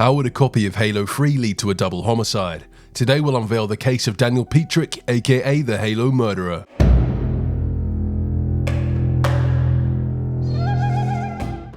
How would a copy of Halo 3 lead to a double homicide? Today we'll unveil the case of Daniel Petric, aka the Halo murderer.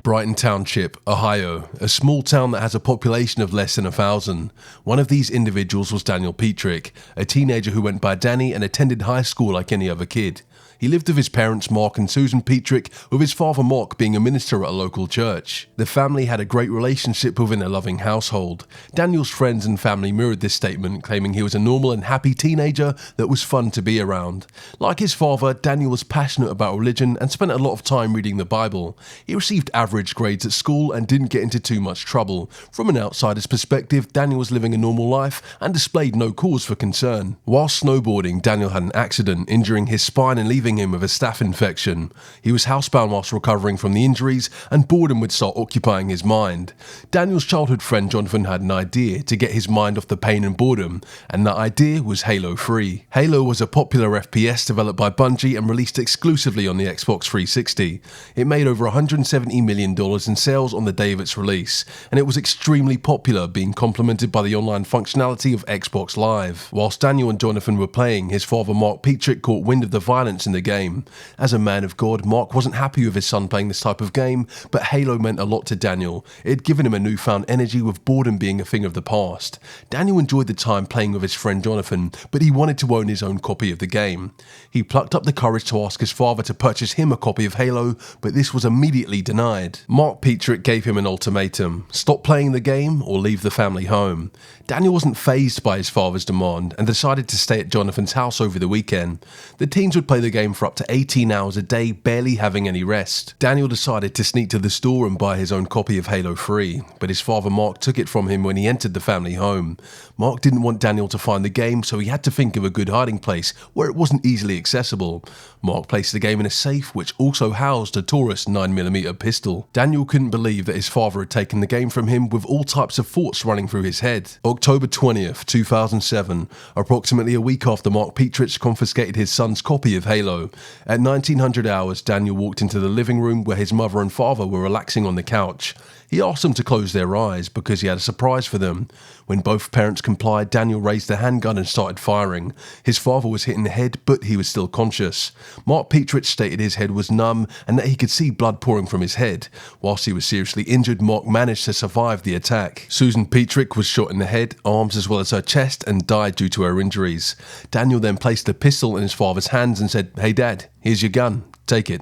Brighton Township, Ohio, a small town that has a population of less than 1,000. One of these individuals was Daniel Petric, a teenager who went by Danny and attended high school like any other kid. He lived with his parents Mark and Susan Petric, with his father Mark being a minister at a local church. The family had a great relationship within a loving household. Daniel's friends and family mirrored this statement, claiming he was a normal and happy teenager that was fun to be around. Like his father, Daniel was passionate about religion and spent a lot of time reading the Bible. He received average grades at school and didn't get into too much trouble. From an outsider's perspective, Daniel was living a normal life and displayed no cause for concern. While snowboarding, Daniel had an accident, injuring his spine and leaving him with a staph infection. He was housebound whilst recovering from the injuries, and boredom would start occupying his mind. Daniel's childhood friend Jonathan had an idea to get his mind off the pain and boredom, and that idea was Halo 3. Halo was a popular FPS developed by Bungie and released exclusively on the Xbox 360. It made over $170 million in sales on the day of its release, and it was extremely popular, being complemented by the online functionality of Xbox Live. Whilst Daniel and Jonathan were playing, his father Mark Petric caught wind of the violence in the game. As a man of God, Mark wasn't happy with his son playing this type of game, but Halo meant a lot to Daniel. It had given him a newfound energy, with boredom being a thing of the past. Daniel enjoyed the time playing with his friend Jonathan, but he wanted to own his own copy of the game. He plucked up the courage to ask his father to purchase him a copy of Halo, but this was immediately denied. Mark Petric gave him an ultimatum: stop playing the game or leave the family home. Daniel wasn't fazed by his father's demand and decided to stay at Jonathan's house over the weekend. The teens would play the game for up to 18 hours a day, barely having any rest. Daniel decided to sneak to the store and buy his own copy of Halo 3, but his father Mark took it from him when he entered the family home. Mark didn't want Daniel to find the game, so he had to think of a good hiding place where it wasn't easily accessible. Mark placed the game in a safe, which also housed a Taurus 9mm pistol. Daniel couldn't believe that his father had taken the game from him, with all types of thoughts running through his head. October 20th, 2007, approximately a week after Mark Petric confiscated his son's copy of Halo. At 1900 hours, Daniel walked into the living room where his mother and father were relaxing on the couch. He asked them to close their eyes because he had a surprise for them. When both parents complied, Daniel raised the handgun and started firing. His father was hit in the head, but he was still conscious. Mark Petric stated his head was numb and that he could see blood pouring from his head. Whilst he was seriously injured, Mark managed to survive the attack. Susan Petric was shot in the head, arms as well as her chest, and died due to her injuries. Daniel then placed the pistol in his father's hands and said, "Hey Dad, here's your gun, take it."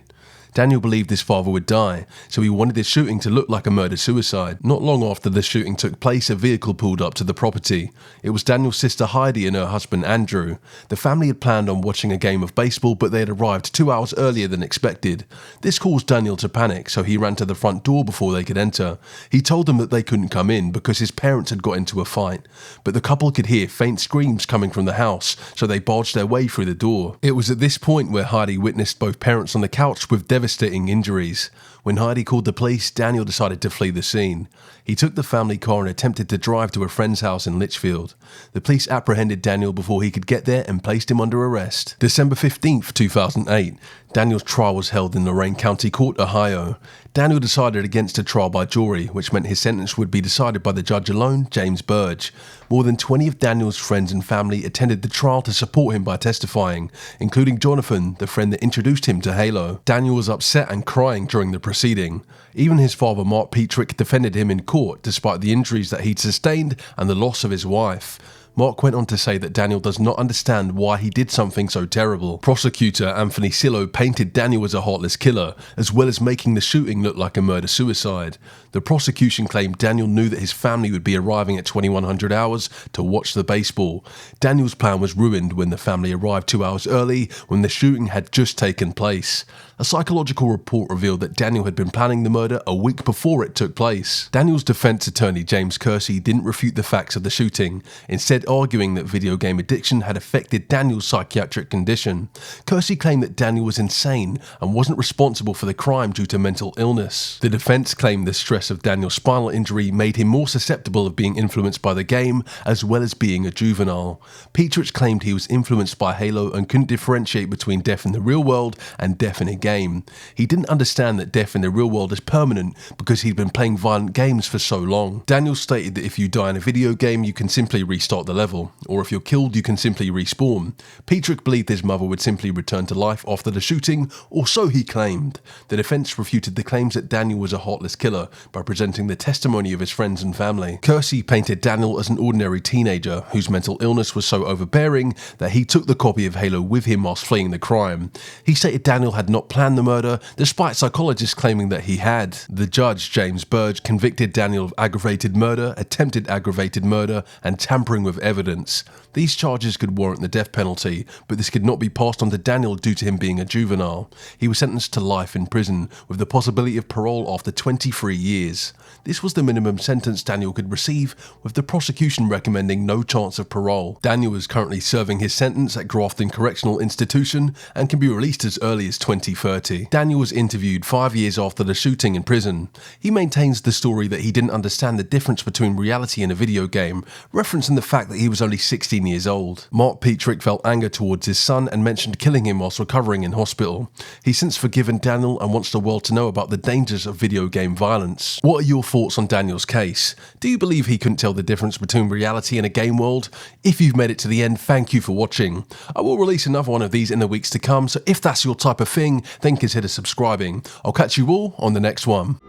Daniel believed his father would die, so he wanted the shooting to look like a murder-suicide. Not long after the shooting took place, a vehicle pulled up to the property. It was Daniel's sister Heidi and her husband Andrew. The family had planned on watching a game of baseball, but they had arrived 2 hours earlier than expected. This caused Daniel to panic, so he ran to the front door before they could enter. He told them that they couldn't come in because his parents had got into a fight, but the couple could hear faint screams coming from the house, so they barged their way through the door. It was at this point where Heidi witnessed both parents on the couch with devastating injuries. When Heidi called the police, Daniel decided to flee the scene. He took the family car and attempted to drive to a friend's house in Litchfield. The police apprehended Daniel before he could get there and placed him under arrest. December 15th, 2008, Daniel's trial was held in Lorain County Court, Ohio. Daniel decided against a trial by jury, which meant his sentence would be decided by the judge alone, James Burge. More than 20 of Daniel's friends and family attended the trial to support him by testifying, including Jonathan, the friend that introduced him to Halo. Daniel was upset and crying during the proceeding. Even his father Mark Petric defended him in court despite the injuries that he'd sustained and the loss of his wife. Mark went on to say that Daniel does not understand why he did something so terrible. Prosecutor Anthony Sillo painted Daniel as a heartless killer, as well as making the shooting look like a murder-suicide. The prosecution claimed Daniel knew that his family would be arriving at 2100 hours to watch the baseball. Daniel's plan was ruined when the family arrived 2 hours early, when the shooting had just taken place. A psychological report revealed that Daniel had been planning the murder a week before it took place. Daniel's defense attorney James Kersey didn't refute the facts of the shooting. Instead, instead arguing that video game addiction had affected Daniel's psychiatric condition. Kersey claimed that Daniel was insane and wasn't responsible for the crime due to mental illness. The defense claimed the stress of Daniel's spinal injury made him more susceptible of being influenced by the game, as well as being a juvenile. Petric claimed he was influenced by Halo and couldn't differentiate between death in the real world and death in a game. He didn't understand that death in the real world is permanent because he'd been playing violent games for so long. Daniel stated that if you die in a video game, you can simply restart the level, or if you're killed, you can simply respawn. Petric believed his mother would simply return to life after the shooting, or so he claimed. The defense refuted the claims that Daniel was a heartless killer by presenting the testimony of his friends and family. Kersey painted Daniel as an ordinary teenager whose mental illness was so overbearing that he took the copy of Halo with him whilst fleeing the crime. He stated Daniel had not planned the murder, despite psychologists claiming that he had. The judge, James Burge, convicted Daniel of aggravated murder, attempted aggravated murder, and tampering with evidence. These charges could warrant the death penalty, but this could not be passed on to Daniel due to him being a juvenile. He was sentenced to life in prison, with the possibility of parole after 23 years. This was the minimum sentence Daniel could receive, with the prosecution recommending no chance of parole. Daniel is currently serving his sentence at Grafton Correctional Institution and can be released as early as 2030. Daniel was interviewed 5 years after the shooting in prison. He maintains the story that he didn't understand the difference between reality and a video game, referencing the fact that he was only 16 years old. Mark Petric felt anger towards his son and mentioned killing him whilst recovering in hospital. He's since forgiven Daniel and wants the world to know about the dangers of video game violence. What are your thoughts on Daniel's case? Do you believe he couldn't tell the difference between reality and a game world? If you've made it to the end, thank you for watching. I will release another one of these in the weeks to come, so if that's your type of thing, then consider subscribing. I'll catch you all on the next one.